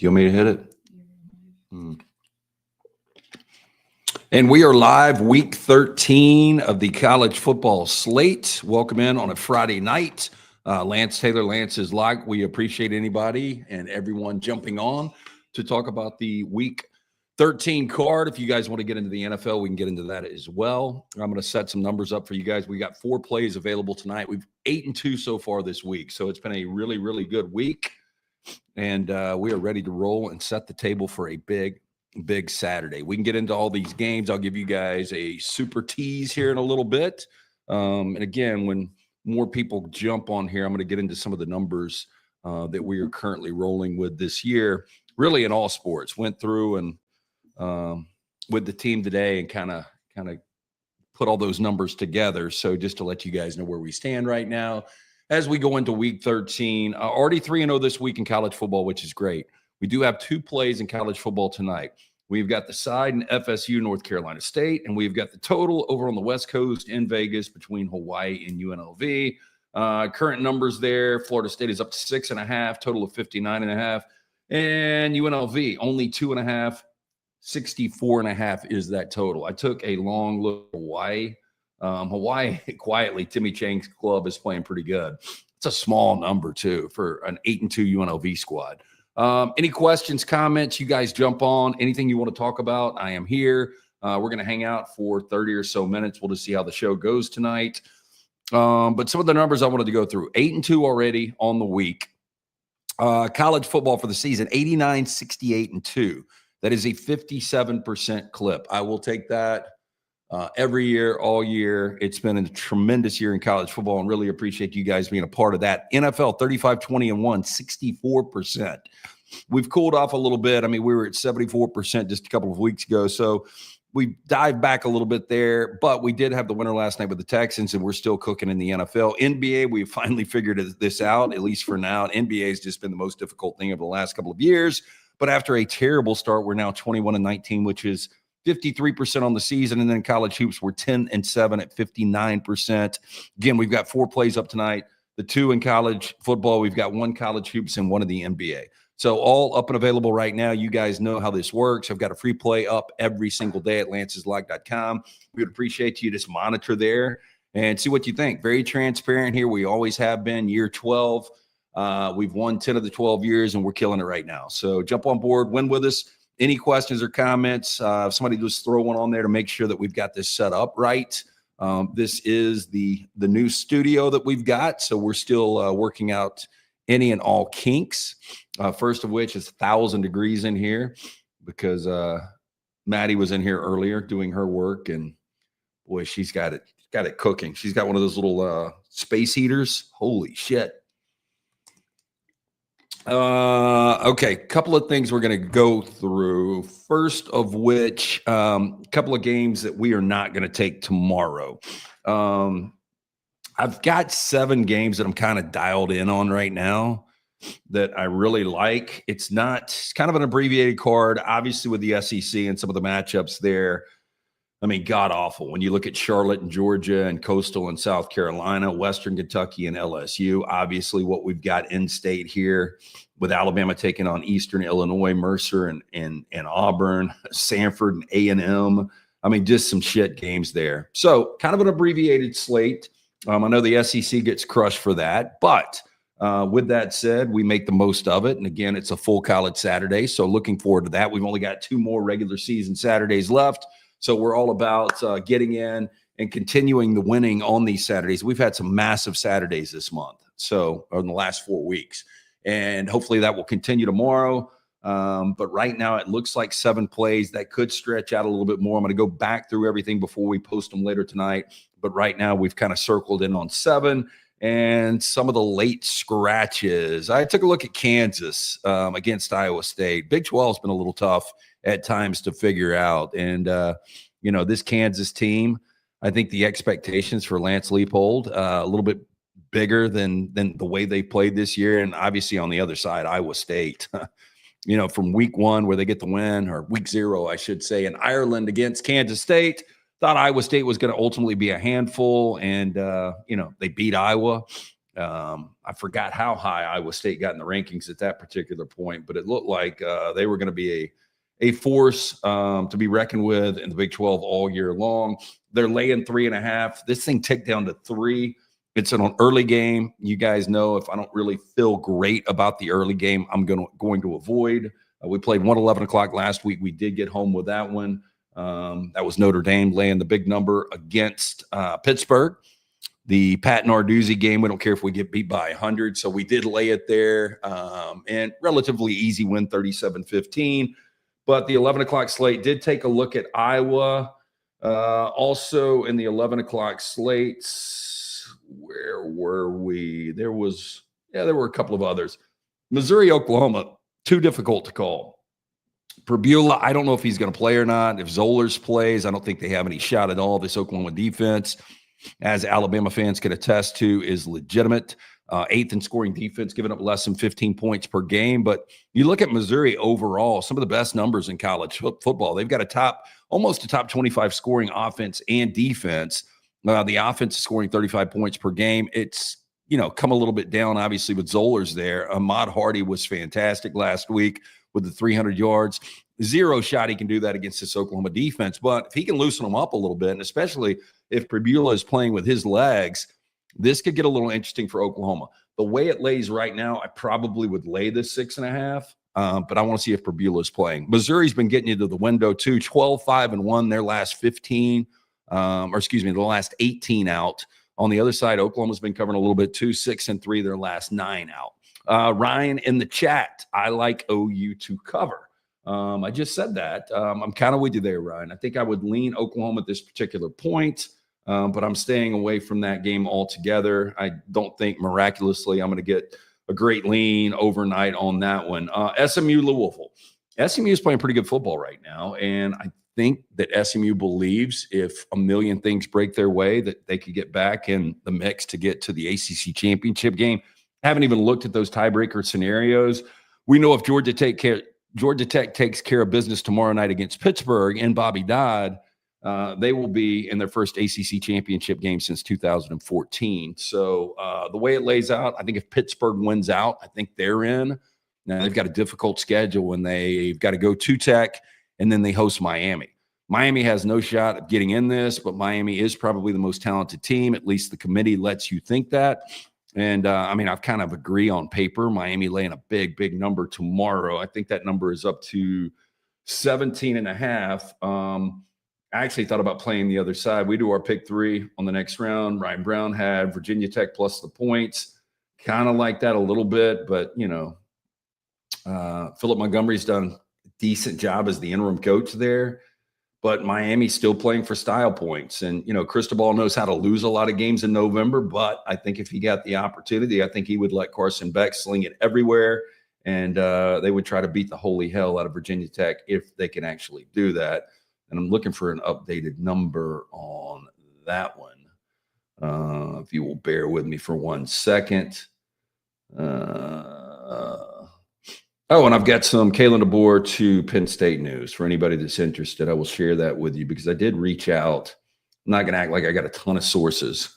you want me to hit it? And we are live week 13 of the college football slate. Welcome in on a Friday night. Lance Taylor, Lance is like. We appreciate anybody and everyone jumping on to talk about the week 13 card. If you guys want to get into the NFL, we can get into that as well. I'm going to set some numbers up for you guys. We got 4 plays available tonight. We've 8-2 so far this week. So it's been a really, really good week. And we are ready to roll and set the table for a big Saturday. We can get into all these games. I'll give you guys a super tease here in a little bit. And again, when more people jump on here, I'm going to get into some of the numbers that we are currently rolling with this year, really in all sports. Went through and with the team today and kind of put all those numbers together. So just to let you guys know where we stand right now as we go into week 13, already 3-0 this week in college football, which is great. We do have 2 plays in college football tonight. We've got the side in FSU, North Carolina State, and we've got the total over on the West Coast in Vegas between Hawaii and UNLV. Current numbers there, Florida State is up to 6.5, total of 59.5, and UNLV only 2.5, 64.5 is that total. I took a long look at Hawaii. Hawaii, quietly, Timmy Chang's club is playing pretty good. It's a small number, too, for an 8-2 UNLV squad. Any questions, comments, you guys jump on. Anything you want to talk about, I am here. We're going to hang out for 30 or so minutes. We'll just see how the show goes tonight. But some of the numbers I wanted to go through. 8-2 already on the week. College football for the season, 89, 68-2. That is a 57% clip. I will take that every year, all year. It's been a tremendous year in college football and really appreciate you guys being a part of that. NFL, 35-20-1, 64%. We've cooled off a little bit. I mean, we were at 74% just a couple of weeks ago. So we dived back a little bit there, but we did have the winner last night with the Texans, and we're still cooking in the NFL. NBA, we finally figured this out, at least for now. NBA has just been the most difficult thing over the last couple of years. But after a terrible start, we're now 21-19, which is 53% on the season, and then college hoops were 10-7 at 59%. Again, we've got 4 plays up tonight. The 2 in college football, we've got 1 college hoops and 1 in the NBA. So all up and available right now. You guys know how this works. I've got a free play up every single day at lanceslike.com. We would appreciate you just monitor there and see what you think. Very transparent here. We always have been. Year 12. We've won 10 of the 12 years, and we're killing it right now. So jump on board, win with us. Any questions or comments? Somebody just throw one on there to make sure that we've got this set up right. This is the new studio that we've got, so we're still working out any and all kinks. First of which is 1,000 degrees in here because Maddie was in here earlier doing her work, and boy, she's got it cooking. She's got one of those little space heaters. Holy shit. Okay, couple of things we're going to go through. First of which, couple of games that we are not going to take tomorrow. I've got 7 games that I'm kind of dialed in on right now that I really like. It's kind of an abbreviated card, obviously with the SEC and some of the matchups there. I mean, god awful. When you look at Charlotte and Georgia and Coastal and South Carolina, Western Kentucky and LSU, obviously what we've got in state here with Alabama taking on Eastern Illinois, Mercer and Auburn, Sanford and A&M. I mean, just some shit games there. So kind of an abbreviated slate. I know the SEC gets crushed for that, but with that said, we make the most of it. And again, it's a full college Saturday. So looking forward to that. We've only got 2 more regular season Saturdays left. So we're all about getting in and continuing the winning on these Saturdays. We've had some massive Saturdays this month, so in the last 4 weeks. And hopefully that will continue tomorrow. But right now it looks like 7 plays. That could stretch out a little bit more. I'm going to go back through everything before we post them later tonight. But right now we've kind of circled in on 7. And some of the late scratches. I took a look at Kansas against Iowa State. Big 12 has been a little tough at times to figure out. And, this Kansas team, I think the expectations for Lance Leipold a little bit bigger than the way they played this year. And obviously on the other side, Iowa State, from week 1 where they get the win, or week 0, I should say, in Ireland against Kansas State. Thought Iowa State was going to ultimately be a handful, and, they beat Iowa. I forgot how high Iowa State got in the rankings at that particular point, but it looked like they were going to be a force to be reckoned with in the Big 12 all year long. They're laying 3.5. This thing ticked down to 3. It's an early game. You guys know if I don't really feel great about the early game, I'm going to avoid. We played 11 o'clock last week. We did get home with that one. That was Notre Dame laying the big number against Pittsburgh. The Pat Narduzzi game, we don't care if we get beat by 100. So we did lay it there, and relatively easy win, 37-15. But the 11 o'clock slate did take a look at Iowa. Also in the 11 o'clock slates, where were we? There were a couple of others. Missouri, Oklahoma, too difficult to call. Pribula, I don't know if he's going to play or not. If Zollers plays, I don't think they have any shot at all. This Oklahoma defense, as Alabama fans can attest to, is legitimate. 8th in scoring defense, giving up less than 15 points per game. But you look at Missouri overall, some of the best numbers in college football. They've got almost a top 25 scoring offense and defense. The offense is scoring 35 points per game. It's, come a little bit down, obviously, with Zollers there. Ahmad Hardy was fantastic last week with the 300 yards. Zero shot he can do that against this Oklahoma defense. But if he can loosen them up a little bit, and especially if Pribula is playing with his legs, this could get a little interesting for Oklahoma. The way it lays right now, I probably would lay this 6.5, but I want to see if Pribula is playing. Missouri's been getting you to the window too, 12-5-1 their last 15, the last 18 out. On the other side, Oklahoma's been covering a little bit too, 6-3 their last 9 out. Ryan in the chat, I like OU to cover. I just said that. I'm kind of with you there, Ryan. I think I would lean Oklahoma at this particular point. But I'm staying away from that game altogether. I don't think miraculously I'm going to get a great lean overnight on that one. SMU Louisville. SMU is playing pretty good football right now, and I think that SMU believes if a million things break their way that they could get back in the mix to get to the ACC championship game. I haven't even looked at those tiebreaker scenarios. We know if Georgia Tech takes care of business tomorrow night against Pittsburgh and Bobby Dodd, they will be in their first ACC championship game since 2014. So the way it lays out, I think if Pittsburgh wins out, I think they're in. Now, they've got a difficult schedule when they've got to go to Tech, and then they host Miami. Miami has no shot of getting in this, but Miami is probably the most talented team. At least the committee lets you think that. And, I've kind of agree on paper. Miami laying a big, big number tomorrow. I think that number is up to 17.5. I actually thought about playing the other side. We do our pick 3 on the next round. Ryan Brown had Virginia Tech plus the points. Kind of like that a little bit, but, Philip Montgomery's done a decent job as the interim coach there. But Miami's still playing for style points. And, Cristobal knows how to lose a lot of games in November. But I think if he got the opportunity, I think he would let Carson Beck sling it everywhere. And they would try to beat the holy hell out of Virginia Tech if they can actually do that. And I'm looking for an updated number on that one. If you will bear with me for 1 second. And I've got some Kalen DeBoer to Penn State news for anybody that's interested. I will share that with you because I did reach out. I'm not going to act like I got a ton of sources,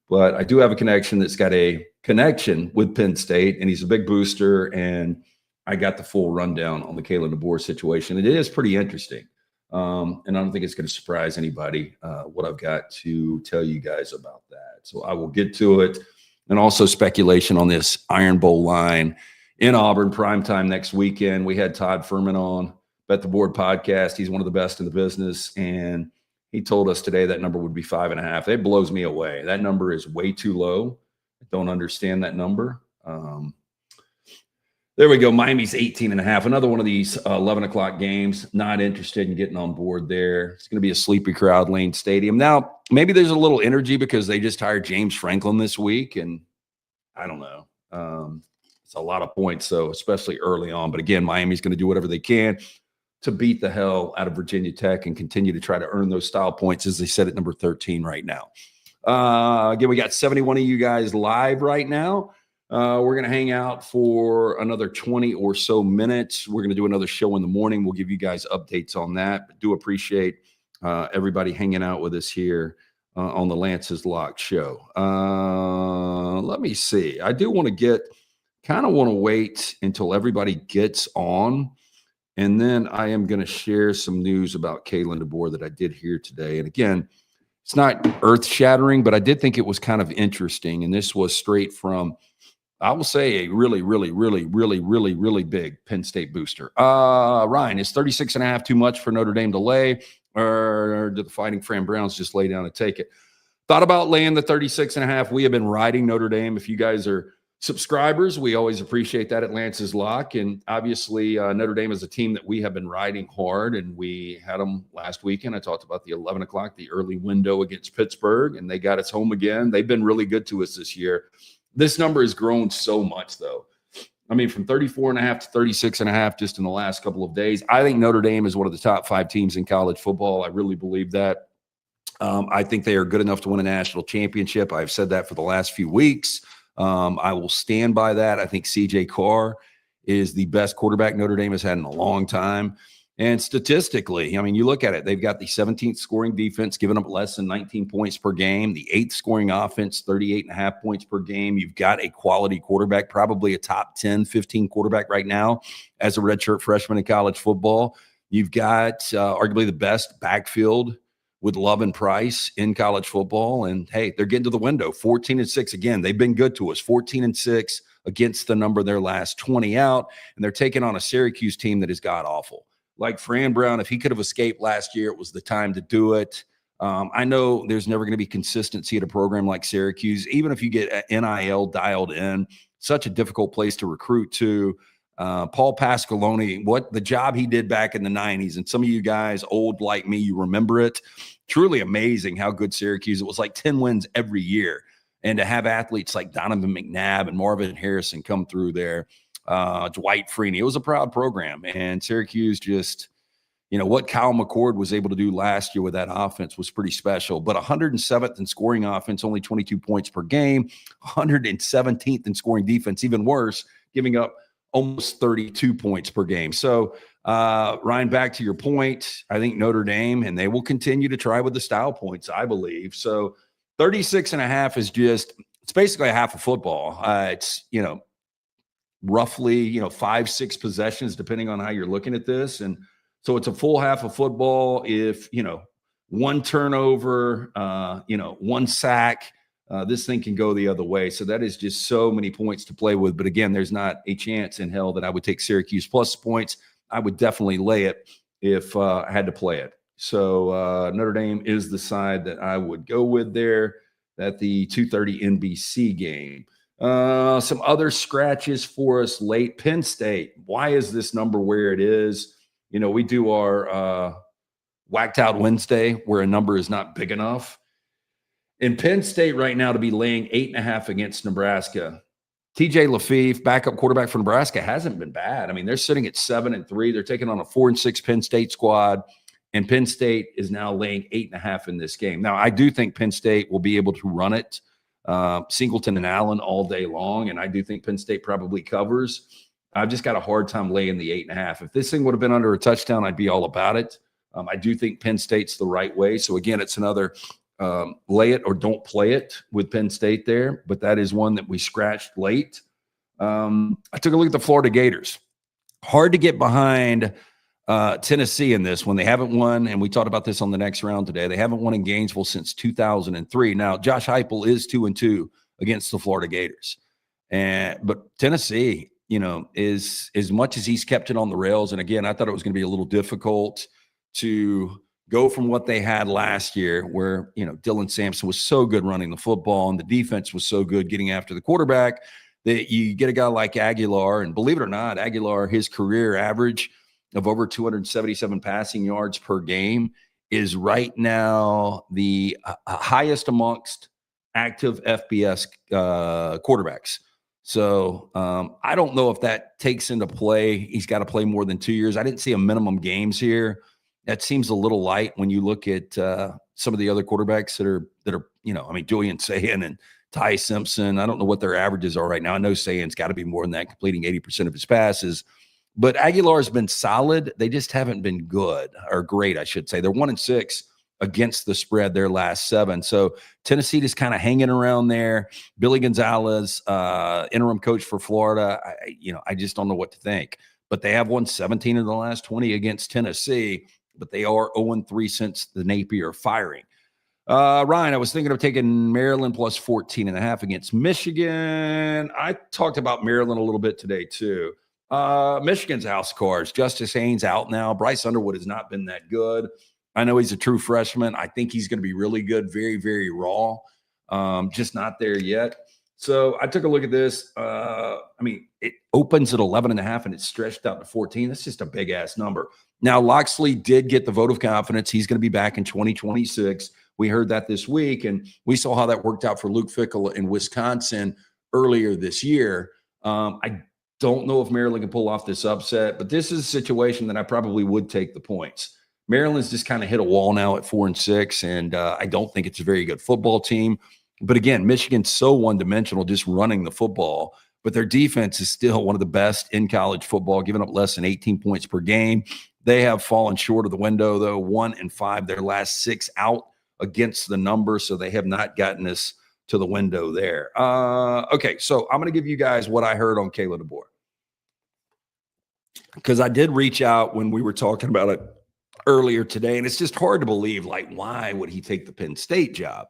but I do have a connection that's got a connection with Penn State, and he's a big booster, and I got the full rundown on the Kalen DeBoer situation. It is pretty interesting. And I don't think it's going to surprise anybody what I've got to tell you guys about that. So I will get to it. And also speculation on this Iron Bowl line in Auburn, primetime next weekend. We had Todd Furman on Bet the Board podcast. He's one of the best in the business. And he told us today that number would be 5.5. It blows me away. That number is way too low. I don't understand that number. There we go. Miami's 18.5. Another one of these 11 o'clock games. Not interested in getting on board there. It's going to be a sleepy crowd, Lane Stadium. Now, maybe there's a little energy because they just hired James Franklin this week. And I don't know. It's a lot of points, so especially early on. But again, Miami's going to do whatever they can to beat the hell out of Virginia Tech and continue to try to earn those style points, as they said at number 13 right now. Again, we got 71 of you guys live right now. We're going to hang out for another 20 or so minutes. We're going to do another show in the morning. We'll give you guys updates on that. But do appreciate everybody hanging out with us here on the Lance's Lock show. Let me see. I do want to wait until everybody gets on. And then I am going to share some news about Kalen DeBoer that I did hear today. And again, it's not earth shattering, but I did think it was kind of interesting. And this was straight from, I will say, a really, really, really, really, really, really big Penn State booster. Ryan, is 36.5 too much for Notre Dame to lay? Or do the Fighting Fran Browns just lay down and take it? Thought about laying the 36.5. We have been riding Notre Dame. If you guys are subscribers, we always appreciate that at Lance's Lock. And obviously, Notre Dame is a team that we have been riding hard, and we had them last weekend. I talked about the 11 o'clock, the early window against Pittsburgh, and they got us home again. They've been really good to us this year. This number has grown so much, though. I mean, from 34.5 to 36.5 just in the last couple of days. I think Notre Dame is one of the top 5 teams in college football. I really believe that. I think they are good enough to win a national championship. I've said that for the last few weeks. I will stand by that. I think CJ Carr is the best quarterback Notre Dame has had in a long time. And statistically, I mean, you look at it, they've got the 17th scoring defense, giving up less than 19 points per game, the 8th scoring offense, 38.5 points per game. You've got a quality quarterback, probably a top 10, 15 quarterback right now as a redshirt freshman in college football. You've got arguably the best backfield with Love and Price in college football. And hey, they're getting to the window, 14-6. Again, they've been good to us, 14-6 against the number their last 20 out. And they're taking on a Syracuse team that is god-awful. Like Fran Brown, if he could have escaped last year, it was the time to do it. I know there's never going to be consistency at a program like Syracuse, even if you get NIL dialed in, such a difficult place to recruit to. Paul Pasqualoni, what the job he did back in the 90s, and some of you guys old like me, you remember it. Truly amazing how good Syracuse. It was like 10 wins every year. And to have athletes like Donovan McNabb and Marvin Harrison come through there, Dwight Freeney, it was a proud program. And Syracuse just, what Kyle McCord was able to do last year with that offense was pretty special. But 107th in scoring offense, only 22 points per game, 117th in scoring defense, even worse, giving up almost 32 points per game. So, Ryan, back to your point, I think Notre Dame, and they will continue to try with the style points, I believe. So 36.5 is it's basically a half of football. It's, roughly, 5-6 possessions, depending on how you're looking at this. And so it's a full half of football. If, one turnover, one sack, this thing can go the other way. So that is just so many points to play with. But again, there's not a chance in hell that I would take Syracuse plus points. I would definitely lay it if I had to play it. So Notre Dame is the side that I would go with there at the 2:30 NBC game. Some other scratches for us late. Penn State. Why is this number where it is? We do our Whacked Out Wednesday where a number is not big enough. In Penn State right now to be laying 8.5 against Nebraska. TJ Lafitte, backup quarterback for Nebraska, hasn't been bad. I mean, they're sitting at 7-3. They're taking on a 4-6 Penn State squad, and Penn State is now laying 8.5 in this game. Now, I do think Penn State will be able to run it, Singleton and Allen all day long, and I do think Penn State probably covers. I've just got a hard time laying the 8.5. If this thing would have been under a touchdown, I'd be all about it. I do think Penn State's the right way. So, again, it's another lay it or don't play it with Penn State there, but that is one that we scratched late. I took a look at the Florida Gators. Hard to get behind Tennessee in this one. They haven't won, and we talked about this on the next round today. They haven't won in Gainesville since 2003. Now, Josh Heupel is 2-2 against the Florida Gators, but Tennessee, is as much as he's kept it on the rails. And again, I thought it was going to be a little difficult to go from what they had last year where, Dylan Sampson was so good running the football and the defense was so good getting after the quarterback that you get a guy like Aguilar. And believe it or not, Aguilar, his career average of over 277 passing yards per game is right now the highest amongst active FBS quarterbacks. So I don't know if that takes into play. He's got to play more than 2 years. I didn't see a minimum games here. That seems a little light when you look at some of the other quarterbacks that are Julian Sayin and Ty Simpson. I don't know what their averages are right now. I know Sayin's got to be more than that, completing 80% of his passes. But Aguilar's been solid. They just haven't been good or great, I should say. They're 1-6 against the spread their last 7. So Tennessee is kind of hanging around there. Billy Gonzalez, interim coach for Florida, I just don't know what to think. But they have won 17 of the last 20 against Tennessee, but they are 0-3 since the Napier firing. Ryan, I was thinking of taking Maryland plus 14.5 against Michigan. I talked about Maryland a little bit today too. Michigan's house cards. Justice Haynes out now. Bryce Underwood has not been that good. I know he's a true freshman. I think he's going to be really good, very, very raw. Just not there yet. So I took a look at this. It opens at 11.5 and it's stretched out to 14. That's just a big ass number. Now, Loxley did get the vote of confidence. He's going to be back in 2026. We heard that this week, and we saw how that worked out for Luke Fickell in Wisconsin earlier this year. I don't know if Maryland can pull off this upset, but this is a situation that I probably would take the points. Maryland's just kind of hit a wall now at 4-6, and I don't think it's a very good football team. But again, Michigan's so one-dimensional just running the football, but their defense is still one of the best in college football, giving up less than 18 points per game. They have fallen short of the window, though, 1-5 their last 6 out against the number, so they have not gotten us to the window there. Okay, so I'm going to give you guys what I heard on Kalen DeBoer, because I did reach out when we were talking about it earlier today, and it's just hard to believe, like, why would he take the Penn State job?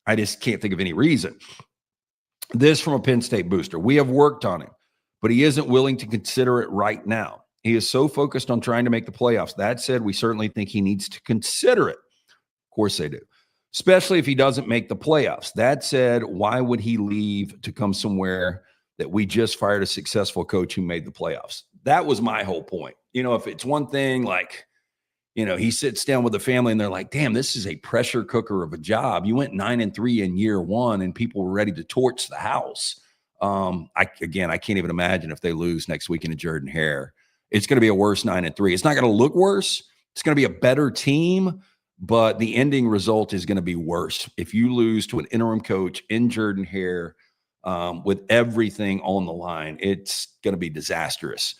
I just can't think of any reason. This from a Penn State booster. We have worked on him, but he isn't willing to consider it right now. He is so focused on trying to make the playoffs. That said, we certainly think he needs to consider it. Of course they do, especially if he doesn't make the playoffs. That said, why would he leave to come somewhere that we just fired a successful coach who made the playoffs? That was my whole point. If it's one thing, like, he sits down with the family and they're like, damn, this is a pressure cooker of a job. You went 9-3 in year 1 and people were ready to torch the house. I can't even imagine if they lose next weekend to Jordan-Hare. It's going to be a worse 9-3. It's not going to look worse. It's going to be a better team, but the ending result is going to be worse. If you lose to an interim coach in Jordan-Hare with everything on the line, it's going to be disastrous.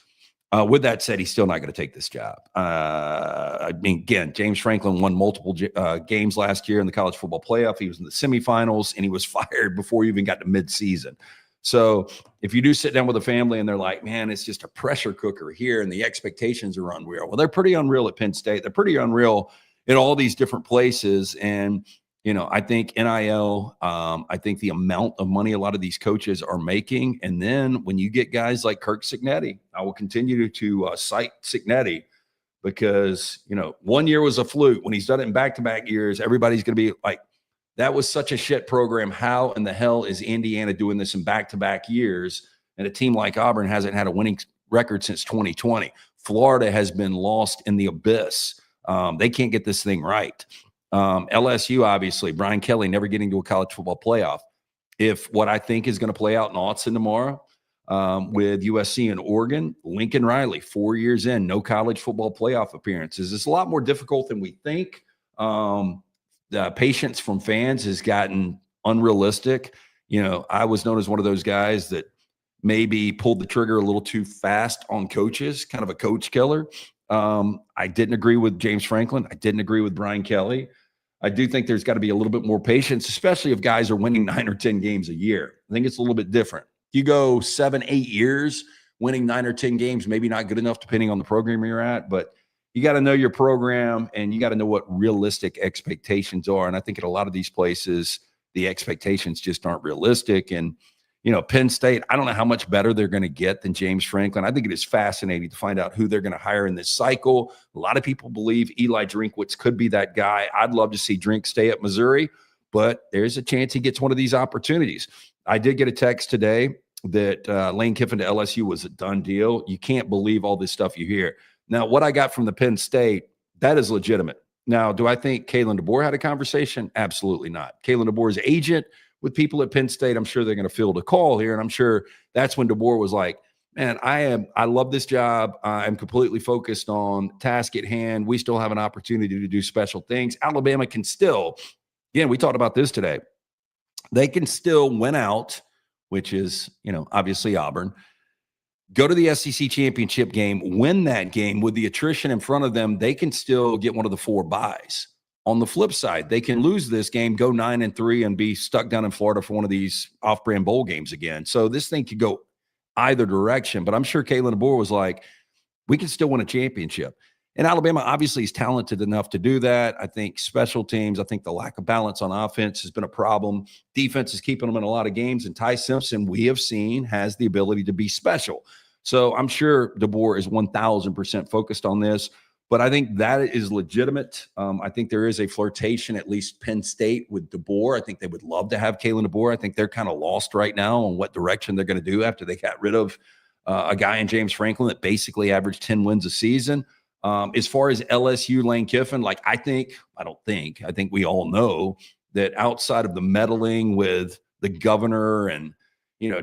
With that said, he's still not going to take this job. Again, James Franklin won multiple games last year in the college football playoff. He was in the semifinals, and he was fired before he even got to midseason. So if you do sit down with a family and they're like, man, it's just a pressure cooker here, and the expectations are unreal. Well, they're pretty unreal at Penn State. They're pretty unreal in all these different places. And I think NIL, I think the amount of money a lot of these coaches are making. And then when you get guys like Kirk Cignetti, I will continue to cite Cignetti because, 1 year was a fluke. When he's done it in back-to-back years, everybody's going to be like, that was such a shit program. How in the hell is Indiana doing this in back-to-back years? And a team like Auburn hasn't had a winning record since 2020. Florida has been lost in the abyss. They can't get this thing right. LSU, obviously, Brian Kelly never getting to a college football playoff. If what I think is going to play out in Austin tomorrow with USC and Oregon, Lincoln Riley, 4 years in, no college football playoff appearances. It's a lot more difficult than we think. The patience from fans has gotten unrealistic. I was known as one of those guys that maybe pulled the trigger a little too fast on coaches, kind of a coach killer. I didn't agree with James Franklin. I didn't agree with Brian Kelly. I do think there's got to be a little bit more patience, especially if guys are winning 9 or 10 games a year. I think it's a little bit different. You go 7, 8 years winning 9 or 10 games, maybe not good enough depending on the program you're at, but you got to know your program and you got to know what realistic expectations are. And I think at a lot of these places, the expectations just aren't realistic. And Penn State, I don't know how much better they're going to get than James Franklin. I think it is fascinating to find out who they're going to hire in this cycle. A lot of people believe Eli Drinkwitz could be that guy. I'd love to see Drink stay at Missouri, but there's a chance he gets one of these opportunities. I did get a text today that Lane Kiffin to LSU was a done deal. You can't believe all this stuff you hear. Now, what I got from the Penn State, that is legitimate. Now, do I think Kalen DeBoer had a conversation? Absolutely not. Kalen DeBoer's agent with people at Penn State, I'm sure they're going to field a call here. And I'm sure that's when DeBoer was like, man, I love this job. I'm completely focused on task at hand. We still have an opportunity to do special things. Alabama can still, again, we talked about this today. They can still win out, which is, obviously Auburn, go to the SEC championship game, win that game with the attrition in front of them. They can still get one of the 4 byes. On the flip side, they can lose this game, go 9-3, and be stuck down in Florida for one of these off-brand bowl games again. So this thing could go either direction. But I'm sure Kalen DeBoer was like, we can still win a championship. And Alabama obviously is talented enough to do that. I think special teams, I think the lack of balance on offense has been a problem. Defense is keeping them in a lot of games. And Ty Simpson, we have seen, has the ability to be special. So I'm sure DeBoer is 1,000% focused on this. But I think that is legitimate. I think there is a flirtation, at least Penn State, with DeBoer. I think they would love to have Kalen DeBoer. I think they're kind of lost right now on what direction they're going to do after they got rid of a guy in James Franklin that basically averaged 10 wins a season. As far as LSU, Lane Kiffin, I think we all know that outside of the meddling with the governor and,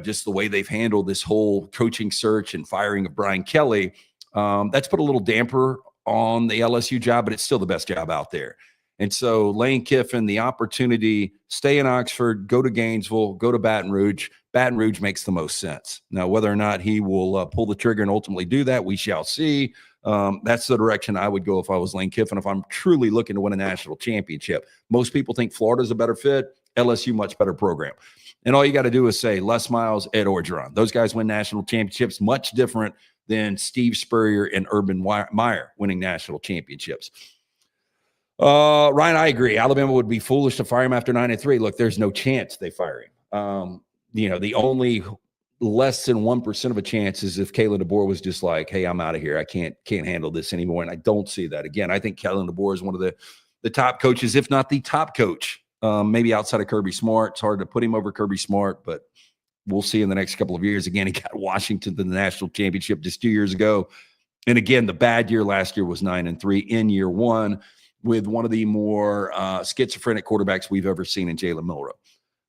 just the way they've handled this whole coaching search and firing of Brian Kelly, that's put a little damper on the LSU job, but it's still the best job out there. And so Lane Kiffin, the opportunity, stay in Oxford, go to Gainesville, go to Baton Rouge. Baton Rouge makes the most sense. Now, whether or not he will pull the trigger and ultimately do that, we shall see. That's the direction I would go if I was Lane Kiffin, if I'm truly looking to win a national championship. Most people think Florida's a better fit, LSU much better program. And all you got to do is say Les Miles, Ed Orgeron. Those guys win national championships, much different than Steve Spurrier and Urban Meyer winning national championships. Ryan, I agree. Alabama would be foolish to fire him after 9-3. Look, there's no chance they fire him. The only less than 1% of a chance is if Kalen DeBoer was just like, hey, I'm out of here. I can't handle this anymore. And I don't see that. Again, I think Kalen DeBoer is one of the top coaches, if not the top coach, maybe outside of Kirby Smart. It's hard to put him over Kirby Smart, but we'll see in the next couple of years. Again, he got Washington to the national championship just 2 years ago. And again, the bad year last year was 9-3 in year one with one of the more schizophrenic quarterbacks we've ever seen in Jalen Milroe.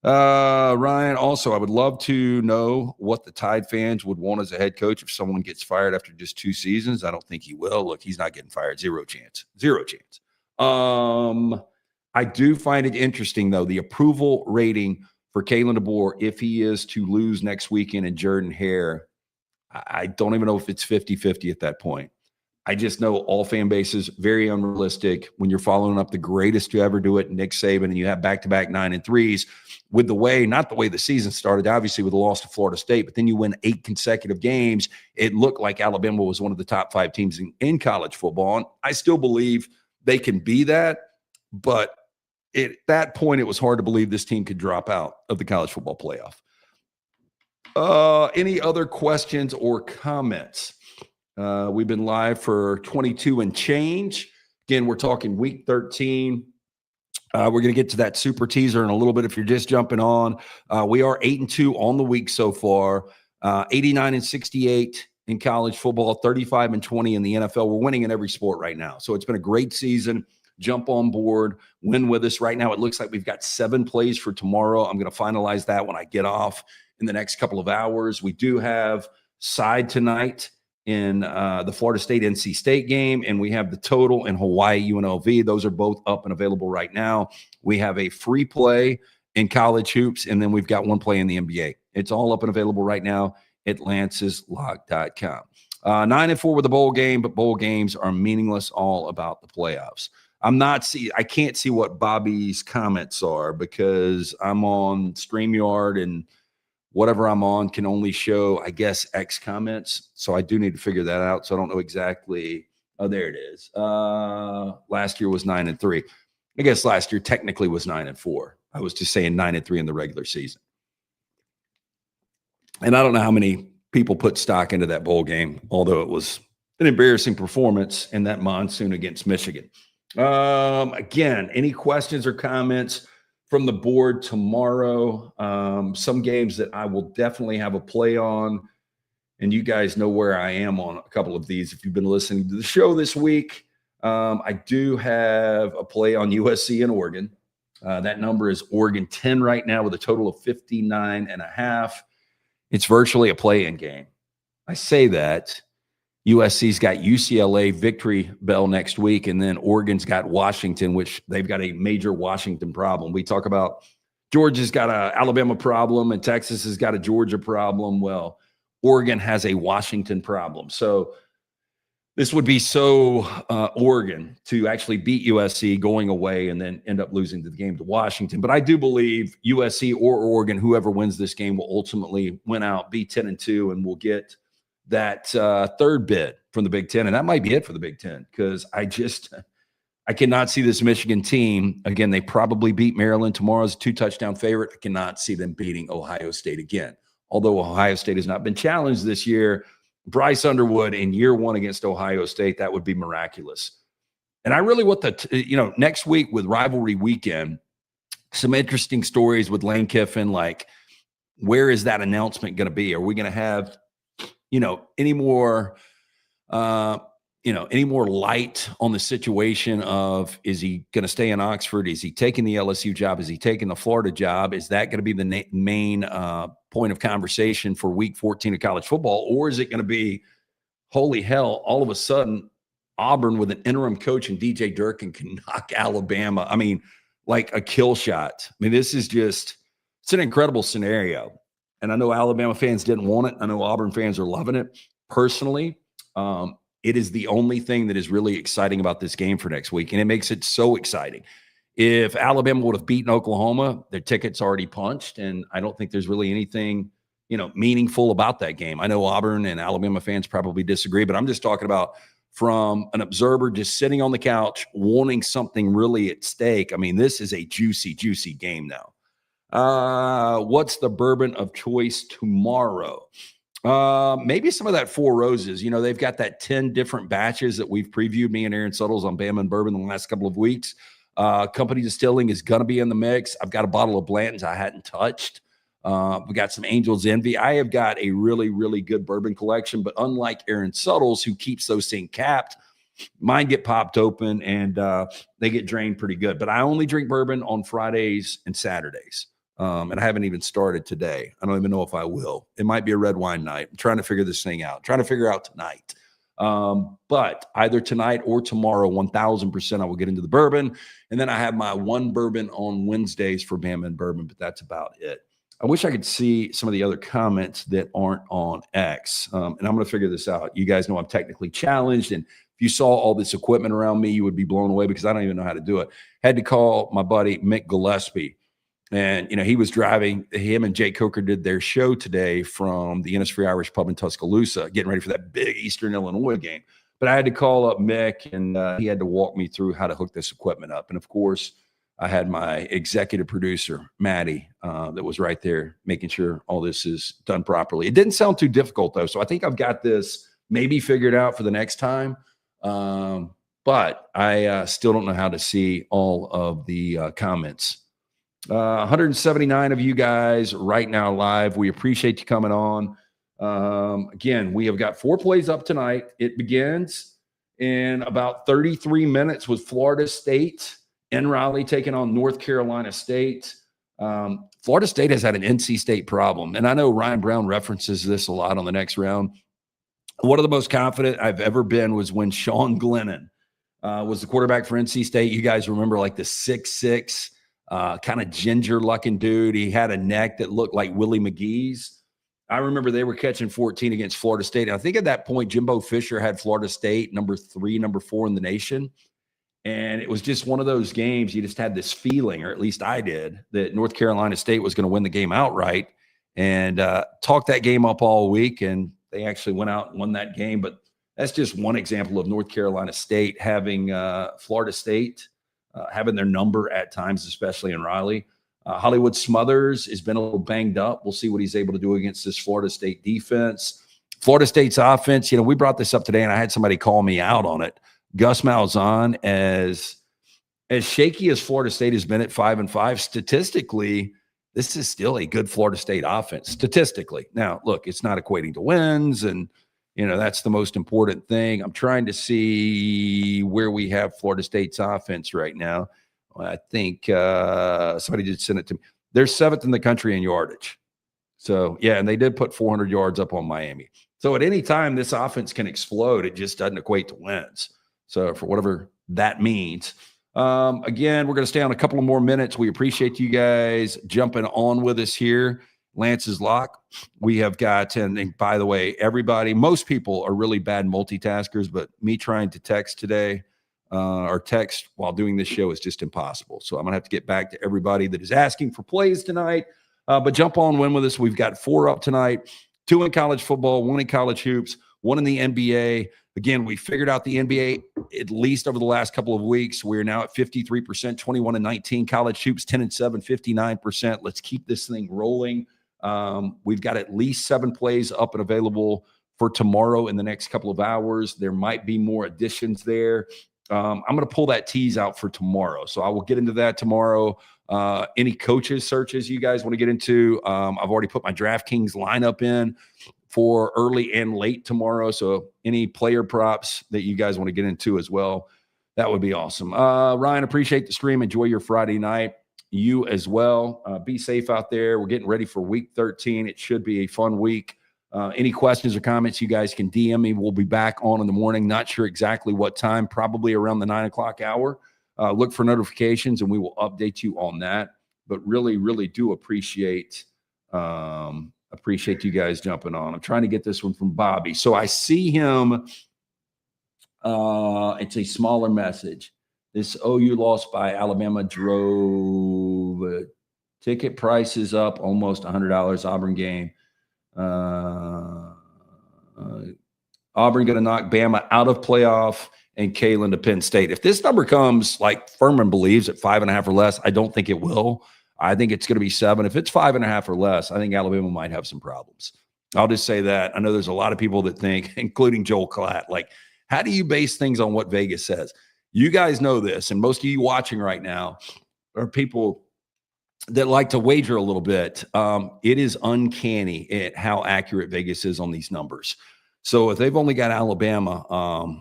Ryan, also, I would love to know what the Tide fans would want as a head coach if someone gets fired after just 2 seasons. I don't think he will. Look, he's not getting fired. Zero chance. I do find it interesting, though, the approval rating for Kalen DeBoer, if he is to lose next weekend in Jordan-Hare, I don't even know if it's 50-50 at that point. I just know all fan bases, very unrealistic. When you're following up the greatest to ever do it, Nick Saban, and you have back-to-back 9-3s with not the way the season started, obviously with a loss to Florida State, but then you win 8 consecutive games. It looked like Alabama was one of the top 5 teams in college football. And I still believe they can be that, but at that point, it was hard to believe this team could drop out of the college football playoff. Any other questions or comments? We've been live for 22 and change. Again, we're talking week 13. We're going to get to that super teaser in a little bit if you're just jumping on. We are 8-2 on the week so far, 89-68 in college football, 35-20 in the NFL. We're winning in every sport right now. So it's been a great season. Jump on board, win with us. Right now, it looks like we've got 7 plays for tomorrow. I'm going to finalize that when I get off in the next couple of hours. We do have side tonight in the Florida State-NC State game, and we have the total in Hawaii-UNLV. Those are both up and available right now. We have a free play in college hoops, and then we've got 1 play in the NBA. It's all up and available right now at Lance'sLock.com. 9-4 with the bowl game, but bowl games are meaningless, all about the playoffs. I can't see what Bobby's comments are because I'm on StreamYard and whatever I'm on can only show, I guess, X comments. So I do need to figure that out. So I don't know exactly. Oh, there it is. Last year was 9-3. I guess last year technically was 9-4. I was just saying 9-3 in the regular season. And I don't know how many people put stock into that bowl game, although it was an embarrassing performance in that monsoon against Michigan. Again, any questions or comments from the board tomorrow? Some games that I will definitely have a play on, and you guys know where I am on a couple of these if you've been listening to the show this week. I do have a play on USC and Oregon. That number is Oregon 10 right now with a total of 59.5. It's virtually a play-in game. I say that. USC's got UCLA victory bell next week, and then Oregon's got Washington, which they've got a major Washington problem. We talk about Georgia's got an Alabama problem and Texas has got a Georgia problem. Well, Oregon has a Washington problem. So This would be so Oregon to actually beat USC going away and then end up losing the game to Washington. But I do believe USC or Oregon, whoever wins this game, will ultimately win out, be 10-2, and will get that third bid from the Big Ten. And that might be it for the Big Ten, because I cannot see this Michigan team. Again, they probably beat Maryland tomorrow as a 2-touchdown favorite. I cannot see them beating Ohio State again. Although Ohio State has not been challenged this year, Bryce Underwood in year one against Ohio State, that would be miraculous. And I really want next week with rivalry weekend, some interesting stories with Lane Kiffin, like where is that announcement going to be? Are we going to have, any more light on the situation of, is he going to stay in Oxford? Is he taking the LSU job? Is he taking the Florida job? Is that going to be the main point of conversation for week 14 of college football? Or is it going to be, holy hell, all of a sudden Auburn with an interim coach and DJ Durkin can knock Alabama? I mean, like a kill shot. I mean, this is it's an incredible scenario. And I know Alabama fans didn't want it. I know Auburn fans are loving it. Personally, it is the only thing that is really exciting about this game for next week, and it makes it so exciting. If Alabama would have beaten Oklahoma, their ticket's already punched, and I don't think there's really anything, meaningful about that game. I know Auburn and Alabama fans probably disagree, but I'm just talking about from an observer just sitting on the couch wanting something really at stake. I mean, this is a juicy, juicy game now. What's the bourbon of choice tomorrow? Maybe some of that Four Roses. They've got that 10 different batches that we've previewed, me and Aaron Suttles on Bama and Bourbon, the last couple of weeks. Company Distilling is going to be in the mix. I've got a bottle of Blanton's I hadn't touched. We got some Angel's Envy. I have got a really, really good bourbon collection, but unlike Aaron Suttles, who keeps those things capped, mine get popped open and they get drained pretty good. But I only drink bourbon on Fridays and Saturdays. And I haven't even started today. I don't even know if I will. It might be a red wine night. I'm trying to figure this thing out. Trying to figure out tonight. But either tonight or tomorrow, 1,000% I will get into the bourbon. And then I have my one bourbon on Wednesdays for Bama and Bourbon, but that's about it. I wish I could see some of the other comments that aren't on X. And I'm going to figure this out. You guys know I'm technically challenged. And if you saw all this equipment around me, you would be blown away because I don't even know how to do it. Had to call my buddy Mick Gillespie. And, he was driving. Him and Jake Coker did their show today from the Innisfree Irish Pub in Tuscaloosa, getting ready for that big Eastern Illinois game. But I had to call up Mick, and he had to walk me through how to hook this equipment up. And, of course, I had my executive producer, Maddie, that was right there making sure all this is done properly. It didn't sound too difficult, though. So I think I've got this maybe figured out for the next time. But I still don't know how to see all of the comments. 179 of you guys right now live. We appreciate you coming on. Again, we have got 4 plays up tonight. It begins in about 33 minutes with Florida State in Raleigh taking on North Carolina State. Florida State has had an NC State problem, and I know Ryan Brown references this a lot on the next round. One of the most confident I've ever been was when Sean Glennon was the quarterback for NC State. You guys remember like the 6'6", kind of ginger-looking dude. He had a neck that looked like Willie McGee's. I remember they were catching 14 against Florida State. And I think at that point, Jimbo Fisher had Florida State number 3, number 4 in the nation. And it was just one of those games. You just had this feeling, or at least I did, that North Carolina State was going to win the game outright, and talked that game up all week. And they actually went out and won that game. But that's just one example of North Carolina State having Florida State having their number at times, especially in Raleigh. Hollywood Smothers has been a little banged up. We'll see what he's able to do against this Florida State defense. Florida State's offense, we brought this up today, and I had somebody call me out on it. Gus Malzahn, as shaky as Florida State has been at 5-5, statistically, this is still a good Florida State offense, statistically. Now, look, it's not equating to wins, and that's the most important thing. I'm trying to see where we have Florida State's offense right now. I think somebody did send it to me. They're 7th in the country in yardage. So, yeah, and they did put 400 yards up on Miami. So at any time, this offense can explode. It just doesn't equate to wins. So for whatever that means. Again, we're going to stay on a couple of more minutes. We appreciate you guys jumping on with us here. Lance's Lock. We have got, and by the way, most people are really bad multitaskers, but me trying to text today or text while doing this show is just impossible. So I'm going to have to get back to everybody that is asking for plays tonight. But jump on, win with us. We've got 4 up tonight, 2 in college football, 1 in college hoops, 1 in the NBA. Again, we figured out the NBA at least over the last couple of weeks. We're now at 53%, 21-19. College hoops 10-7, 59%. Let's keep this thing rolling. We've got at least 7 plays up and available for tomorrow in the next couple of hours. There might be more additions there. I'm going to pull that tease out for tomorrow. So I will get into that tomorrow. Any coaches searches you guys want to get into? I've already put my DraftKings lineup in for early and late tomorrow. So any player props that you guys want to get into as well, that would be awesome. Ryan, appreciate the stream. Enjoy your Friday night. You as well. Be safe out there. We're getting ready for week 13. It should be a fun week. Any questions or comments, you guys can DM me. We'll be back on in the morning. Not sure exactly what time, probably around the 9 o'clock hour. Look for notifications and we will update you on that. But really, really do appreciate you guys jumping on. I'm trying to get this one from Bobby. So I see him. It's a smaller message. This OU loss by Alabama drove ticket prices up almost $100. Auburn game. Auburn going to knock Bama out of playoff and Kalen to Penn State. If this number comes like Furman believes at 5.5 or less, I don't think it will. I think it's going to be 7. If it's 5.5 or less, I think Alabama might have some problems. I'll just say that. I know there's a lot of people that think, including Joel Klatt, like, how do you base things on what Vegas says? You guys know this, and most of you watching right now are people that like to wager a little bit. It is uncanny at how accurate Vegas is on these numbers. So if they've only got Alabama,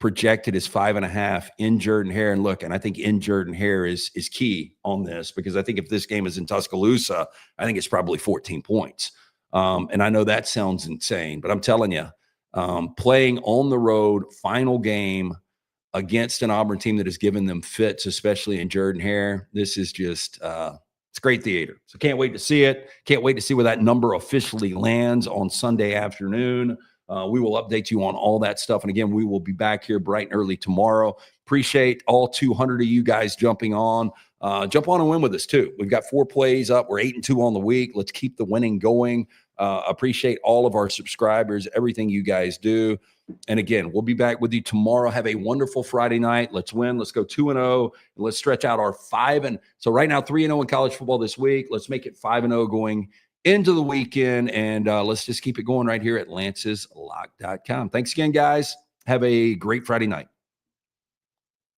projected as 5.5 in Jordan-Hare, and look, and I think in Jordan-Hare is key on this, because I think if this game is in Tuscaloosa, I think it's probably 14 points. And I know that sounds insane, but I'm telling you, playing on the road, final game against an Auburn team that has given them fits, especially in Jordan-Hare, this is just it's great theater. So can't wait to see it. Can't wait to see where that number officially lands on Sunday afternoon. We will update you on all that stuff. And again, we will be back here bright and early tomorrow. Appreciate all 200 of you guys jumping on. Jump on and win with us too. We've got 4 plays up. We're 8-2 on the week. Let's keep the winning going. Appreciate all of our subscribers, everything you guys do. And again, we'll be back with you tomorrow. Have a wonderful Friday night. Let's win. Let's go 2-0. And let's stretch out our 5. So right now, 3-0 in college football this week. Let's make it 5-0 going into the weekend. And let's just keep it going right here at lanceslock.com. Thanks again, guys. Have a great Friday night.